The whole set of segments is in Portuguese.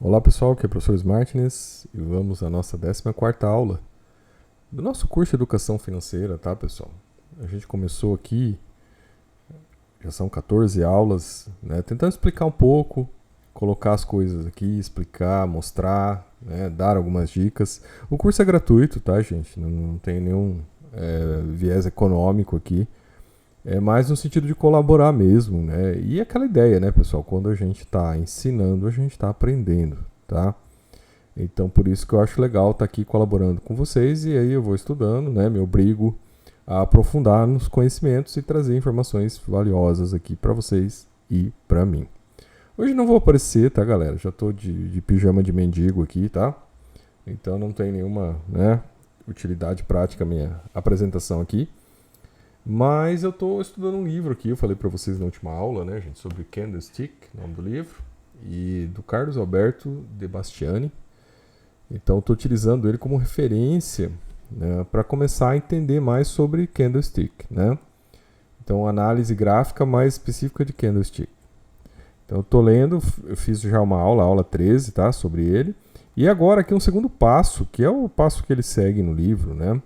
Olá pessoal, aqui é o professor Smartness e vamos à nossa 14ª aula do nosso curso de Educação Financeira, tá pessoal? A gente começou aqui, já são 14 aulas, né, tentando explicar um pouco, colocar as coisas aqui, explicar, mostrar, né, dar algumas dicas. O curso é gratuito, tá gente? Não tem nenhum viés econômico aqui. É mais no sentido de colaborar mesmo, né? E aquela ideia, né, pessoal? Quando a gente está ensinando, a gente está aprendendo, tá? Então, por isso que eu acho legal estar aqui colaborando com vocês e aí eu vou estudando, né? Me obrigo a aprofundar nos conhecimentos e trazer informações valiosas aqui para vocês e para mim. Hoje não vou aparecer, tá, galera? Já tô de pijama de mendigo aqui, tá? Então não tem nenhuma, né, utilidade prática a minha apresentação aqui. Mas eu estou estudando um livro aqui, eu falei para vocês na última aula, né, gente, sobre Candlestick, nome do livro, e do Carlos Alberto de Bastiani. Então estou utilizando ele como referência, né, para começar a entender mais sobre Candlestick, né? Então análise gráfica mais específica de Candlestick. Então eu estou lendo, eu fiz já uma aula, aula 13, tá, sobre ele. E agora aqui um segundo passo, que é o passo que ele segue no livro, né?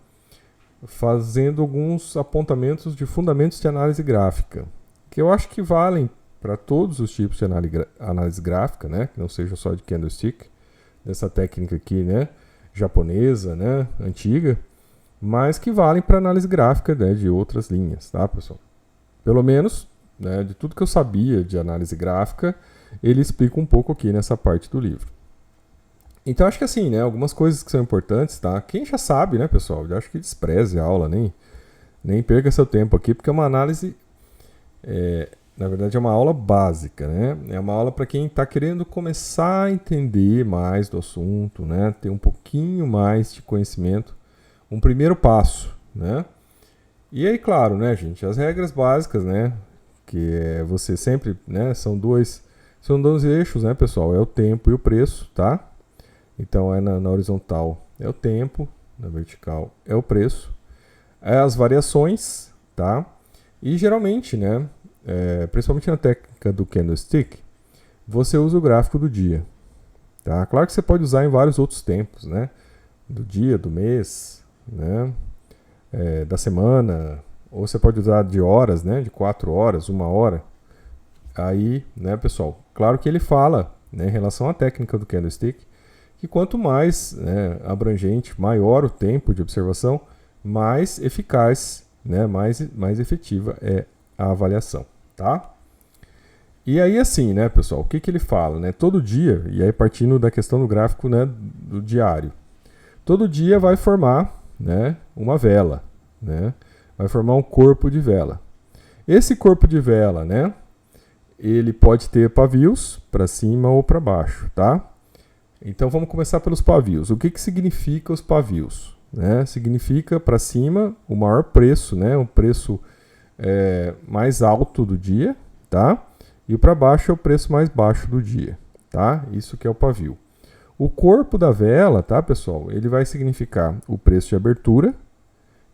Fazendo alguns apontamentos de fundamentos de análise gráfica, que eu acho que valem para todos os tipos de análise gráfica, né? Que não seja só de Candlestick, dessa técnica aqui, né? Japonesa, né? Antiga, mas que valem para análise gráfica, né? De outras linhas, tá, pessoal? Pelo menos, né? De tudo que eu sabia de análise gráfica, ele explica um pouco aqui nessa parte do livro. Então acho que assim, né, algumas coisas que são importantes, tá? Quem já sabe, né, pessoal? Eu acho que despreze a aula, nem perca seu tempo aqui, porque é uma análise, na verdade é uma aula básica, né? É uma aula para quem está querendo começar a entender mais do assunto, né? Ter um pouquinho mais de conhecimento, um primeiro passo, né? E aí, claro, né, gente, as regras básicas, né? Que é você sempre, né, são dois eixos, né, pessoal? É o tempo e o preço, tá? Então, na horizontal é o tempo, na vertical é o preço, as variações, tá? E geralmente, né, principalmente na técnica do candlestick, você usa o gráfico do dia, tá? Claro que você pode usar em vários outros tempos, né? Do dia, do mês, né? Da semana, ou você pode usar de horas, né? De 4 horas, 1 hora. Aí, né, pessoal? Claro que ele fala, né, em relação à técnica do candlestick, que quanto mais, né, abrangente, maior o tempo de observação, mais eficaz, né, mais efetiva é a avaliação, tá? E aí assim, né, pessoal, o que ele fala, né? Todo dia, e aí partindo da questão do gráfico, né, do diário, todo dia vai formar, né, uma vela, né? Vai formar um corpo de vela. Esse corpo de vela, né, ele pode ter pavios para cima ou para baixo, tá? Então vamos começar pelos pavios. O que significa os pavios? Né? Significa para cima o maior preço, né? O preço mais alto do dia, tá? E para baixo é o preço mais baixo do dia, tá? Isso que é o pavio. O corpo da vela, tá, pessoal? Ele vai significar o preço de abertura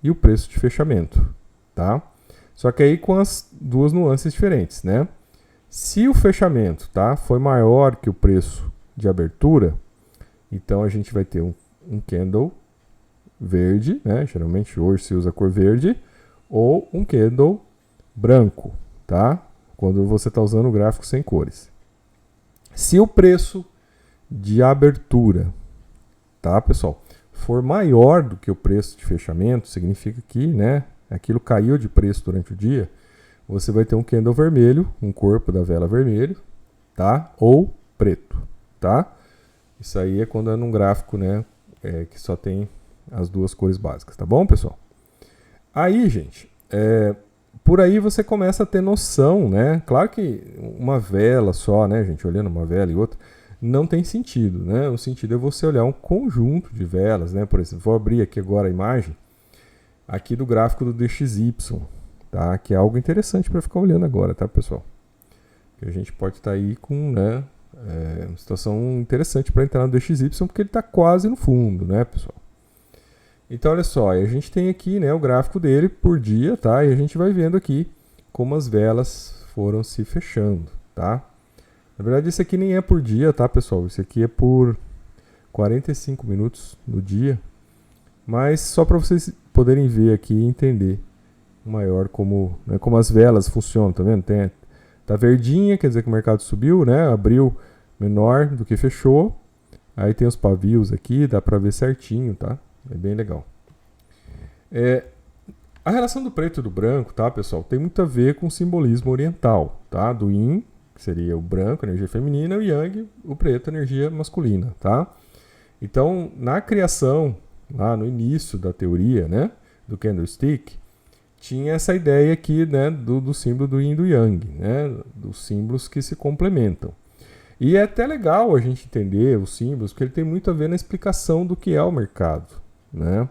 e o preço de fechamento, tá? Só que aí com as duas nuances diferentes, né? Se o fechamento, tá, foi maior que o preço de abertura, então a gente vai ter um candle verde, né? Geralmente hoje se usa a cor verde, ou um candle branco, tá? Quando você está usando o gráfico sem cores. Se o preço de abertura, tá, pessoal, for maior do que o preço de fechamento, significa que, né, aquilo caiu de preço durante o dia, você vai ter um candle vermelho, um corpo da vela vermelho, tá? Ou preto, tá? Isso aí é quando é num gráfico, né, que só tem as duas cores básicas, tá bom, pessoal? Aí, gente, por aí você começa a ter noção, né? Claro que uma vela só, né, gente, olhando uma vela e outra, não tem sentido, né? O sentido é você olhar um conjunto de velas, né? Por exemplo, vou abrir aqui agora a imagem aqui do gráfico do DXY, tá? Que é algo interessante para ficar olhando agora, tá, pessoal? Que a gente pode estar aí com, né, uma situação interessante para entrar no DXY, porque ele está quase no fundo, né, pessoal? Então, olha só, a gente tem aqui, né, o gráfico dele por dia, tá? E a gente vai vendo aqui como as velas foram se fechando, tá? Na verdade, esse aqui nem é por dia, tá, pessoal? Esse aqui é por 45 minutos no dia. Mas só para vocês poderem ver aqui e entender maior como, né, como as velas funcionam, tá vendo? Tá verdinha, quer dizer que o mercado subiu, né? Abriu menor do que fechou. Aí tem os pavios aqui, dá para ver certinho, tá? É bem legal. A relação do preto e do branco, tá, pessoal, tem muito a ver com o simbolismo oriental, tá? Do Yin, que seria o branco, energia feminina, e o Yang, o preto, energia masculina, tá? Então, na criação, lá no início da teoria, né, do candlestick, tinha essa ideia aqui, né, do símbolo do Yin e do Yang, né, dos símbolos que se complementam. E é até legal a gente entender os símbolos, porque ele tem muito a ver na explicação do que é o mercado, né?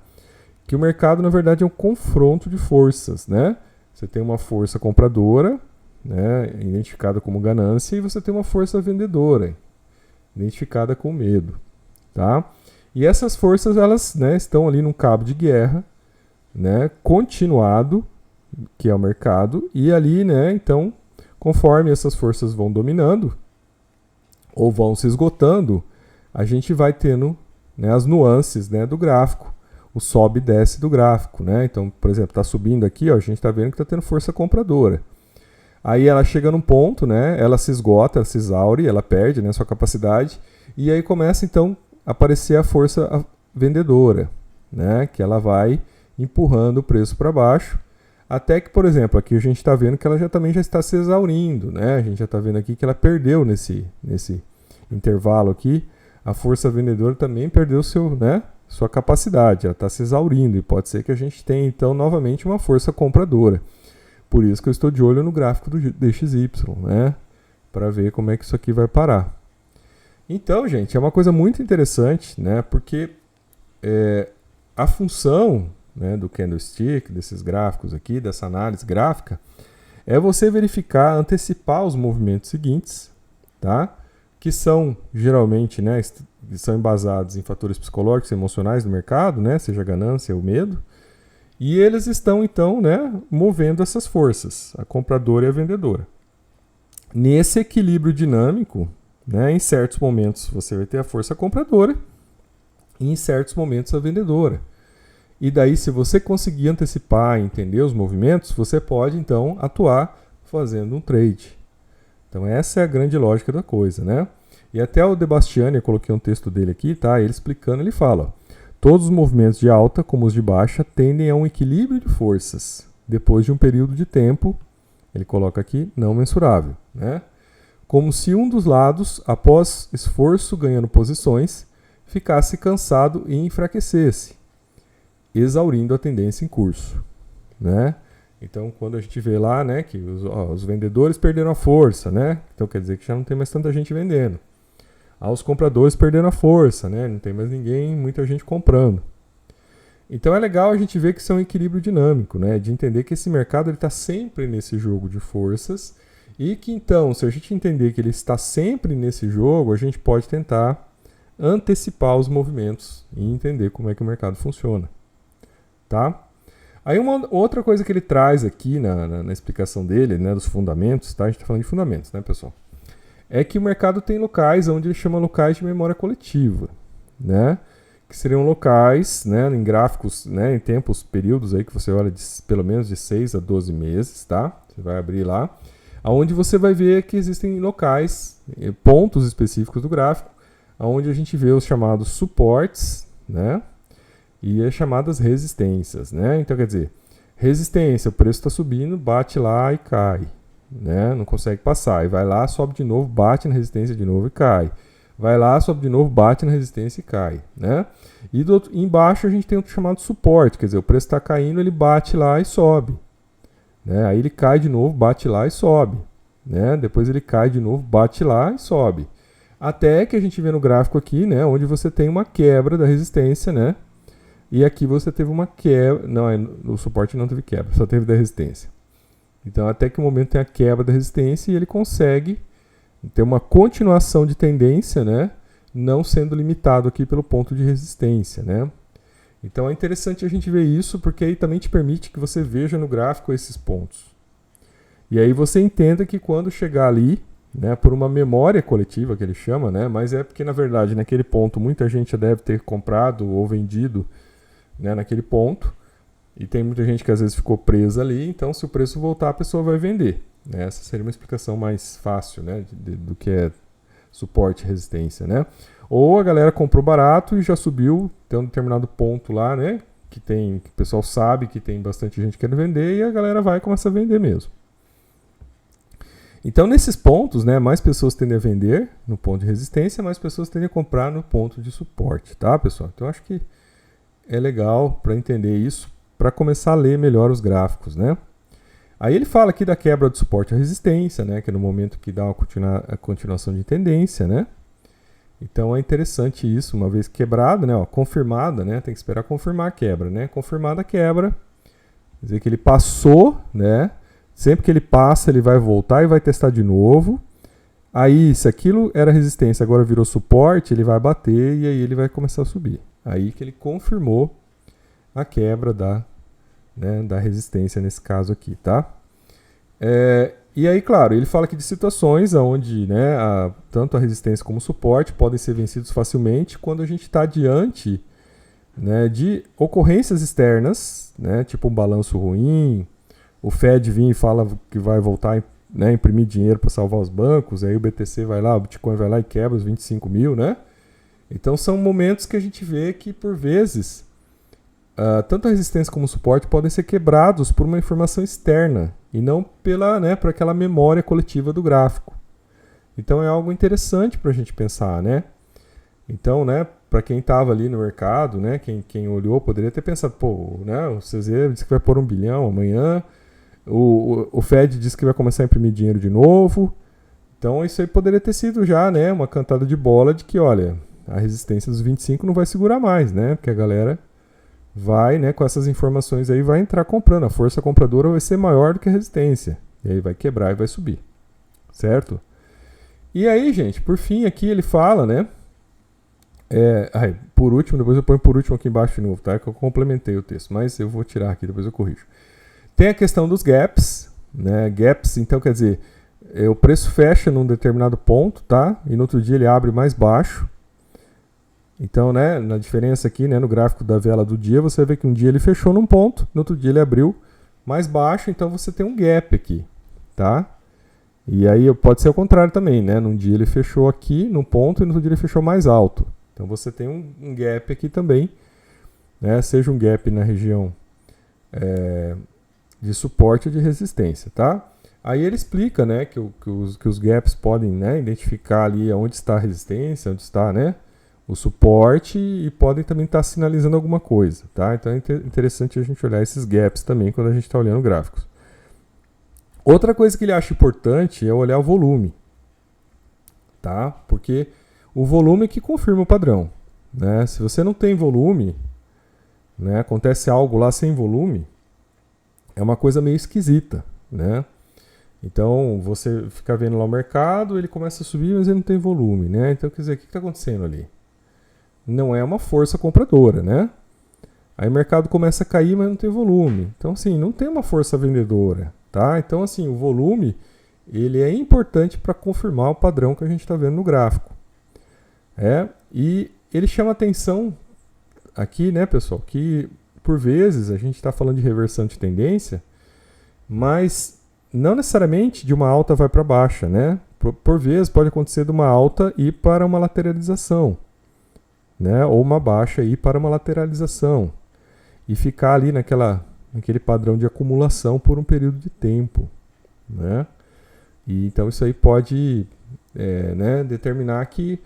Que o mercado, na verdade, é um confronto de forças, né? Você tem uma força compradora, né, identificada como ganância, e você tem uma força vendedora, identificada como medo, tá? E essas forças, elas, né, estão ali num cabo de guerra, né, continuado, que é o mercado, e ali, né, então, conforme essas forças vão dominando, ou vão se esgotando, a gente vai tendo, né, as nuances, né, do gráfico, o sobe e desce do gráfico, né? Então, por exemplo, está subindo aqui, ó, a gente está vendo que está tendo força compradora. Aí ela chega num ponto, né, ela se esgota, ela se exaure, ela perde, né, sua capacidade, e aí começa então a aparecer a força vendedora, né, que ela vai empurrando o preço para baixo, até que, por exemplo, aqui a gente está vendo que ela também já está se exaurindo, né? A gente já está vendo aqui que ela perdeu nesse intervalo aqui, a força vendedora também perdeu sua capacidade, ela está se exaurindo, e pode ser que a gente tenha então novamente uma força compradora. Por isso que eu estou de olho no gráfico do DXY, né? Para ver como é que isso aqui vai parar. Então, gente, é uma coisa muito interessante, né? Porque a função, né, do candlestick, desses gráficos aqui, dessa análise gráfica, é você verificar, antecipar os movimentos seguintes, tá? Que são geralmente, né, são embasados em fatores psicológicos e emocionais do mercado, né, seja a ganância ou o medo, e eles estão então, né, movendo essas forças, a compradora e a vendedora. Nesse equilíbrio dinâmico, né, em certos momentos você vai ter a força compradora e em certos momentos a vendedora. E daí, se você conseguir antecipar e entender os movimentos, você pode, então, atuar fazendo um trade. Então, essa é a grande lógica da coisa, né? E até o De Bastiani, eu coloquei um texto dele aqui, tá? Ele explicando, ele fala, todos os movimentos de alta, como os de baixa, tendem a um equilíbrio de forças, depois de um período de tempo, ele coloca aqui, não mensurável, né? Como se um dos lados, após esforço ganhando posições, ficasse cansado e enfraquecesse, exaurindo a tendência em curso, né? Então, quando a gente vê lá, né, que os vendedores perderam a força, né? Então quer dizer que já não tem mais tanta gente vendendo. Os compradores perderam a força, né? Não tem mais ninguém, muita gente comprando. Então é legal a gente ver que isso é um equilíbrio dinâmico, né? De entender que esse mercado está sempre nesse jogo de forças e que então, se a gente entender que ele está sempre nesse jogo, a gente pode tentar antecipar os movimentos e entender como é que o mercado funciona. Tá? Aí uma outra coisa que ele traz aqui na explicação dele, né, dos fundamentos, tá? A gente está falando de fundamentos, né, pessoal? É que o mercado tem locais onde ele chama locais de memória coletiva, né? Que seriam locais, né, em gráficos, né, em tempos, períodos aí que você olha pelo menos de 6 a 12 meses, tá? Você vai abrir lá, onde você vai ver que existem locais, pontos específicos do gráfico, onde a gente vê os chamados suportes, né? E as chamadas resistências, né? Então, quer dizer, resistência, o preço está subindo, bate lá e cai, né? Não consegue passar, e vai lá, sobe de novo, bate na resistência de novo e cai. Vai lá, sobe de novo, bate na resistência e cai, né? E embaixo a gente tem o chamado suporte, quer dizer, o preço está caindo, ele bate lá e sobe, né? Aí ele cai de novo, bate lá e sobe, né? Depois ele cai de novo, bate lá e sobe. Até que a gente vê no gráfico aqui, né, onde você tem uma quebra da resistência, né? E aqui você teve uma quebra, não, o suporte não teve quebra, só teve da resistência. Então até que o momento tem a quebra da resistência e ele consegue ter uma continuação de tendência, né? Não sendo limitado aqui pelo ponto de resistência, né? Então é interessante a gente ver isso, porque aí também te permite que você veja no gráfico esses pontos. E aí você entenda que quando chegar ali, né, por uma memória coletiva que ele chama, né, mas é porque na verdade naquele ponto muita gente já deve ter comprado ou vendido, né, naquele ponto, e tem muita gente que às vezes ficou presa ali, então se o preço voltar a pessoa vai vender, né? Essa seria uma explicação mais fácil, né, do que é suporte e resistência, né? Ou a galera comprou barato e já subiu, tem um determinado ponto lá, né, que o pessoal sabe que tem bastante gente querendo vender e a galera vai e começa a vender mesmo. Então, nesses pontos, né, mais pessoas tendem a vender no ponto de resistência, mais pessoas tendem a comprar no ponto de suporte, tá, pessoal? Então, acho que é legal para entender isso, para começar a ler melhor os gráficos, né? Aí ele fala aqui da quebra do suporte à resistência, né, que é no momento que dá a continuação de tendência, né? Então, é interessante isso, uma vez quebrada, né, ó, confirmada, né, tem que esperar confirmar a quebra, né? Confirmada a quebra, quer dizer que ele passou, né? Sempre que ele passa, ele vai voltar e vai testar de novo. Aí, se aquilo era resistência, agora virou suporte, ele vai bater e aí ele vai começar a subir. Aí que ele confirmou a quebra da resistência nesse caso aqui, tá? E aí, claro, ele fala aqui de situações onde, né, tanto a resistência como o suporte podem ser vencidos facilmente quando a gente está diante, né, de ocorrências externas, né, tipo um balanço ruim, o Fed vir e fala que vai voltar, né, imprimir dinheiro para salvar os bancos, aí o BTC vai lá, o Bitcoin vai lá e quebra os 25 mil, né? Então são momentos que a gente vê que, por vezes, tanto a resistência como o suporte podem ser quebrados por uma informação externa e não por aquela memória coletiva do gráfico. Então é algo interessante para a gente pensar, né? Então, né, para quem estava ali no mercado, né, quem olhou poderia ter pensado, pô, né, o CZ disse que vai pôr 1 bilhão amanhã, o Fed disse que vai começar a imprimir dinheiro de novo. Então isso aí poderia ter sido já, né, uma cantada de bola de que, olha, a resistência dos 25 não vai segurar mais, né? Porque a galera vai, né, com essas informações aí, vai entrar comprando. A força compradora vai ser maior do que a resistência. E aí vai quebrar e vai subir. Certo? E aí, gente, por fim aqui ele fala, né? Por último, depois eu ponho por último aqui embaixo de novo, tá? Que eu complementei o texto, mas eu vou tirar aqui, depois eu corrijo. Tem a questão dos gaps, né? Gaps, então quer dizer, o preço fecha num determinado ponto, tá? E no outro dia ele abre mais baixo. Então, né, na diferença aqui, né, no gráfico da vela do dia, você vê que um dia ele fechou num ponto, no outro dia ele abriu mais baixo, então você tem um gap aqui, tá? E aí pode ser o contrário também, né? Num dia ele fechou aqui num ponto e no outro dia ele fechou mais alto. Então você tem um gap aqui também, né? Seja um gap na região de suporte ou de resistência, tá? Aí ele explica, né, que os gaps podem, né, identificar ali onde está a resistência, onde está, né, o suporte e podem também estar sinalizando alguma coisa, tá? Então é interessante a gente olhar esses gaps também quando a gente está olhando gráficos. Outra coisa que ele acha importante é olhar o volume, tá? Porque o volume é que confirma o padrão, né? Se você não tem volume, né, acontece algo lá sem volume, é uma coisa meio esquisita, né? Então você fica vendo lá o mercado, ele começa a subir, mas ele não tem volume, né? Então quer dizer, o que está acontecendo ali? Não é uma força compradora, né? Aí o mercado começa a cair, mas não tem volume. Então, assim, não tem uma força vendedora, tá? Então, assim, o volume, ele é importante para confirmar o padrão que a gente está vendo no gráfico. E ele chama atenção aqui, né, pessoal, que por vezes a gente está falando de reversão de tendência, mas não necessariamente de uma alta vai para baixa, né? Por vezes pode acontecer de uma alta ir para uma lateralização, né? Ou uma baixa ir para uma lateralização e ficar ali naquele padrão de acumulação por um período de tempo, né? E então isso aí pode né, determinar que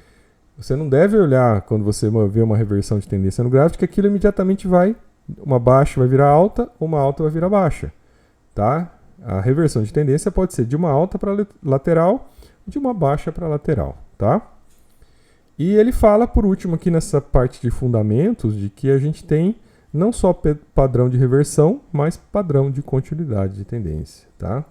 você não deve olhar quando você vê uma reversão de tendência no gráfico que aquilo imediatamente uma baixa vai virar alta, uma alta vai virar baixa, tá? A reversão de tendência pode ser de uma alta para lateral, de uma baixa para lateral, tá? E ele fala, por último, aqui nessa parte de fundamentos, de que a gente tem não só padrão de reversão, mas padrão de continuidade de tendência, tá?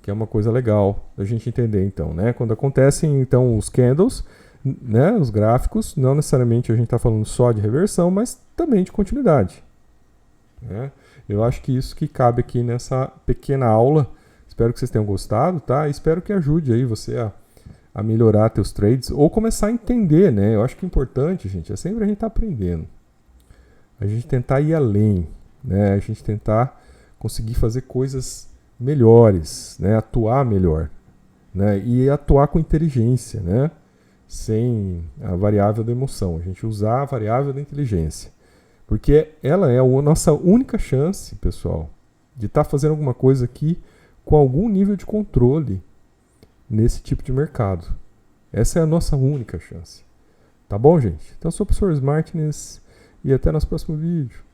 Que é uma coisa legal da gente entender, então, né? Quando acontecem, então, os candles, né, os gráficos, não necessariamente a gente está falando só de reversão, mas também de continuidade, né? Eu acho que isso que cabe aqui nessa pequena aula, Espero que vocês tenham gostado, tá? Espero que ajude aí você a melhorar teus trades ou começar a entender, né? Eu acho que é importante, gente, é sempre a gente estar aprendendo. A gente tentar ir além, né? A gente tentar conseguir fazer coisas melhores, né? Atuar melhor, né? E atuar com inteligência, né? Sem a variável da emoção. A gente usar a variável da inteligência. Porque ela é a nossa única chance, pessoal, de estar fazendo alguma coisa aqui com algum nível de controle nesse tipo de mercado. Essa é a nossa única chance. Tá bom, gente? Então, eu sou o professor Smartness e até nosso próximo vídeo.